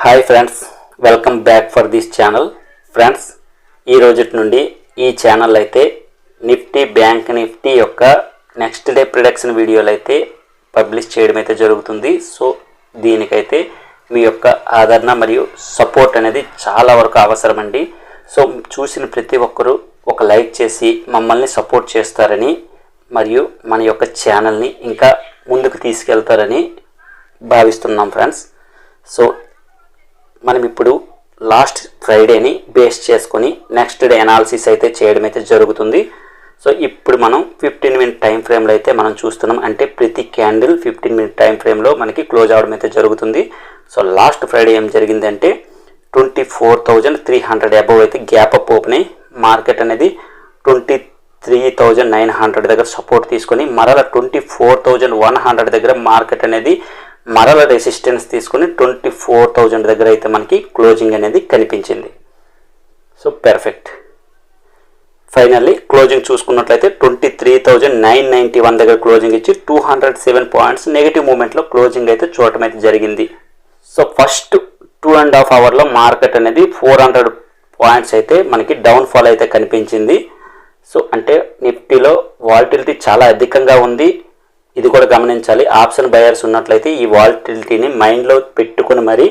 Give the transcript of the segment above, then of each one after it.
Hi friends, welcome back for this channel. Friends, ఈ రోజుటి నుండి ఈ ఛానల్ అయితే నిఫ్టీ బ్యాంక్ నిఫ్టీ యొక్క నెక్స్ట్ డే ప్రిడిక్షన్ వీడియోలు అయితే పబ్లిష్ చేయడం అయితే జరుగుతుంది. సో దీనికైతే మీ యొక్క ఆదరణ మరియు సపోర్ట్ అనేది చాలా వరకు అవసరం అండి. సో చూసిన ప్రతి ఒక్కరూ ఒక లైక్ చేసి మమ్మల్ని సపోర్ట్ చేస్తారని మరియు మన యొక్క ఛానల్ని ఇంకా ముందుకు తీసుకెళ్తారని భావిస్తున్నాం ఫ్రెండ్స్. సో మనం ఇప్పుడు లాస్ట్ ఫ్రైడేని బేస్ చేసుకొని నెక్స్ట్ డే అనాలిసిస్ అయితే చేయడం అయితే జరుగుతుంది. సో ఇప్పుడు మనం 15 మినిట్ టైం ఫ్రేమ్లో అయితే మనం చూస్తున్నాం. అంటే ప్రతి క్యాండిల్ 15 మినిట్ టైం ఫ్రేమ్లో మనకి క్లోజ్ అవడం అయితే జరుగుతుంది. సో లాస్ట్ ఫ్రైడే ఏం జరిగిందంటే 24,300 అబవ్ అయితే గ్యాప్ అప్ ఓపెన్ అయ్యి మార్కెట్ అనేది 23,900 దగ్గర సపోర్ట్ తీసుకొని మరలా 24,100 దగ్గర మార్కెట్ అనేది మరల రెసిస్టెన్స్ తీసుకుని 24,000 దగ్గర అయితే మనకి క్లోజింగ్ అనేది కనిపించింది. So perfect. ఫైనల్లీ క్లోజింగ్ చూసుకున్నట్లయితే 23,991 దగ్గర క్లోజింగ్ ఇచ్చి 207 పాయింట్స్ నెగిటివ్ మూమెంట్లో క్లోజింగ్ అయితే చూడటం అయితే జరిగింది. సో ఫస్ట్ 2.5 అవర్లో మార్కెట్ అనేది 400 పాయింట్స్ అయితే మనకి డౌన్ఫాల్ అయితే కనిపించింది. సో అంటే నిఫ్టీలో వాలటిలిటీ చాలా అధికంగా ఉంది. ఇది కూడా గమనించాలి. ఆప్షన్ బయర్స్ ఉన్నట్లయితే ఈ వాలటిలిటీని మైండ్లో పెట్టుకుని మరీ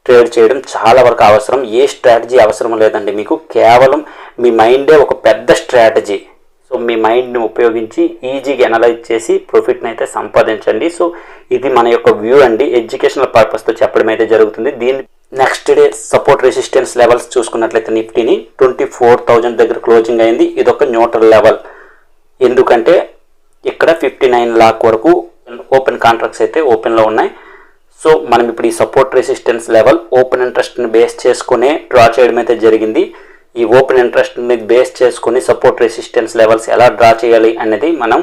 ట్రేడ్ చేయడం చాలా వరకు అవసరం. ఏ స్ట్రాటజీ అవసరం లేదండి. మీకు కేవలం మీ మైండే ఒక పెద్ద స్ట్రాటజీ. సో మీ మైండ్ని ఉపయోగించి ఈజీగా అనలైజ్ చేసి ప్రాఫిట్ని అయితే సంపాదించండి. సో ఇది మన యొక్క వ్యూ అండి. ఎడ్యుకేషనల్ పర్పస్తో చెప్పడం అయితే జరుగుతుంది. దీని next day support resistance levels చూసుకున్నట్లయితే నిఫ్టీని 24,000 దగ్గర క్లోజింగ్ అయింది. ఇదొక న్యూట్రల్ లెవెల్. ఎందుకంటే ఇక్కడ 59 లాక్ వరకు ఓపెన్ కాంట్రాక్ట్స్ అయితే ఓపెన్లో ఉన్నాయి. సో మనం ఇప్పుడు ఈ సపోర్ట్ రెసిస్టెన్స్ లెవెల్ ఓపెన్ ఇంట్రెస్ట్ని బేస్ చేసుకునే డ్రా చేయడం అయితే జరిగింది. ఈ ఓపెన్ ఇంట్రెస్ట్ని బేస్ చేసుకుని సపోర్ట్ రెసిస్టెన్స్ లెవెల్స్ ఎలా డ్రా చేయాలి అనేది మనం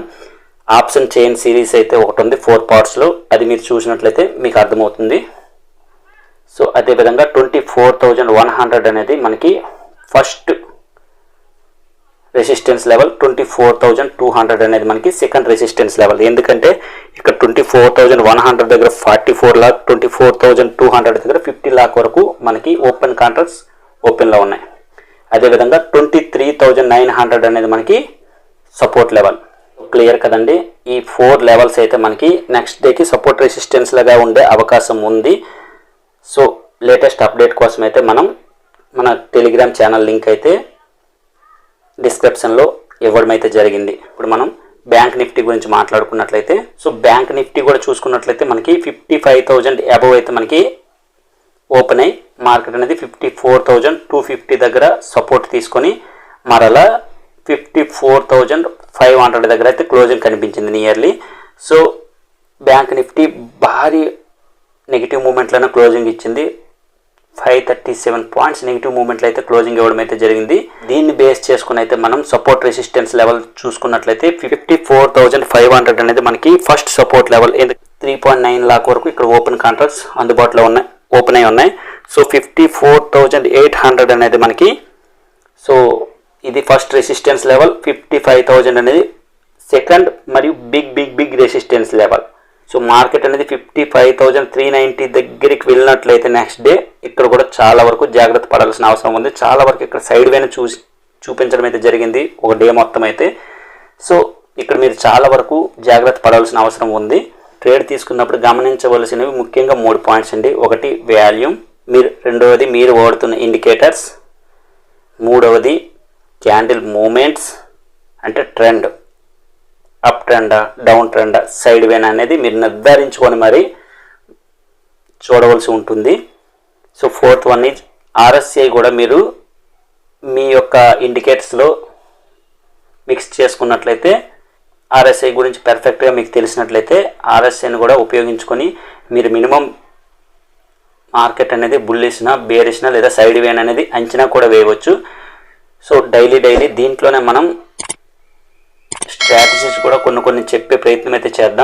ఆప్షన్ చైన్ సిరీస్ అయితే ఒకటి ఉంది 4 పార్ట్స్లో. అది మీరు చూసినట్లయితే మీకు అర్థమవుతుంది. సో అదేవిధంగా 24,100 అనేది మనకి ఫస్ట్ రెసిస్టెన్స్ లెవెల్, 24,200 అనేది మనకి సెకండ్ రెసిస్టెన్స్ లెవెల్. ఎందుకంటే ఇక్కడ 24,100 దగ్గర 44 లాక్, 24,200 దగ్గర 50 లాక్ వరకు మనకి ఓపెన్ కాంట్రాక్ట్స్ ఓపెన్లో ఉన్నాయి. అదేవిధంగా 23,900 అనేది మనకి సపోర్ట్ లెవెల్. క్లియర్ కదండి. ఈ 4 లెవెల్స్ అయితే మనకి నెక్స్ట్ డేకి సపోర్ట్ రెసిస్టెన్స్ లాగా ఉండే అవకాశం ఉంది. సో లేటెస్ట్ అప్డేట్ కోసం అయితే మనం మన టెలిగ్రామ్ ఛానల్ లింక్ అయితే డిస్క్రిప్షన్లో ఇవ్వడం అయితే జరిగింది. ఇప్పుడు మనం బ్యాంక్ నిఫ్టీ గురించి మాట్లాడుకున్నట్లయితే, సో బ్యాంక్ నిఫ్టీ కూడా చూసుకున్నట్లయితే మనకి 55,000 అబవ్ అయితే మనకి ఓపెన్ అయ్యి మార్కెట్ అనేది 54,250 దగ్గర సపోర్ట్ తీసుకొని మరలా 54,500 దగ్గర అయితే క్లోజింగ్ కనిపించింది నియర్లీ. సో బ్యాంక్ నిఫ్టీ భారీ నెగిటివ్ మూమెంట్లోనే క్లోజింగ్ ఇచ్చింది. 537 పాయింట్స్ నెగిటివ్ మూమెంట్లో అయితే క్లోజింగ్ ఇవ్వడం అయితే జరిగింది. దీన్ని బేస్ చేసుకుని అయితే మనం సపోర్ట్ రెసిస్టెన్స్ లెవెల్ చూసుకున్నట్లయితే 54,500 అనేది మనకి ఫస్ట్ సపోర్ట్ లెవెల్. 3.9 లాక్ వరకు ఇక్కడ ఓపెన్ కాంట్రాక్ట్స్ అందుబాటులో ఉన్నాయి, ఓపెన్ అయి ఉన్నాయి. సో 54,800 అనేది మనకి, సో ఇది ఫస్ట్ రెసిస్టెన్స్ లెవెల్. 55,000 అనేది సెకండ్ మరియు big resistance level. So market అనేది 55,390 దగ్గరికి వెళ్ళినట్లయితే నెక్స్ట్ డే ఇక్కడ కూడా చాలా వరకు జాగ్రత్త పడాల్సిన అవసరం ఉంది. చాలా వరకు ఇక్కడ సైడ్ వేనే చూపించడం అయితే జరిగింది ఒక డే మొత్తం అయితే. సో ఇక్కడ మీరు చాలా వరకు జాగ్రత్త పడాల్సిన అవసరం ఉంది. ట్రేడ్ తీసుకున్నప్పుడు గమనించవలసినవి ముఖ్యంగా 3 పాయింట్స్ అండి. ఒకటి వాల్యూమ్, రెండవది మీరు వాడుతున్న ఇండికేటర్స్, మూడవది క్యాండిల్ మూమెంట్స్ అంటే ట్రెండ్, అప్ ట్రెండా డౌన్ ట్రెండా సైడ్ వేన్ అనేది మీరు నిర్ధారించుకొని మరి చూడవలసి ఉంటుంది. So 4th one is RSI కూడా మీరు మీ యొక్క ఇండికేటర్స్లో మిక్స్ చేసుకున్నట్లయితే, RSI గురించి పర్ఫెక్ట్గా మీకు తెలిసినట్లయితే RSIని కూడా ఉపయోగించుకొని మీరు మినిమం మార్కెట్ అనేది బుల్లిష్నా బేరిష్నా లేదా సైడ్ వేన్ అనేది అంచనా కూడా వేయవచ్చు. సో డైలీ దీంట్లోనే మనం స్ట్రాటజీస్ కూడా కొన్ని చెప్పే ప్రయత్నం అయితే చేద్దాం.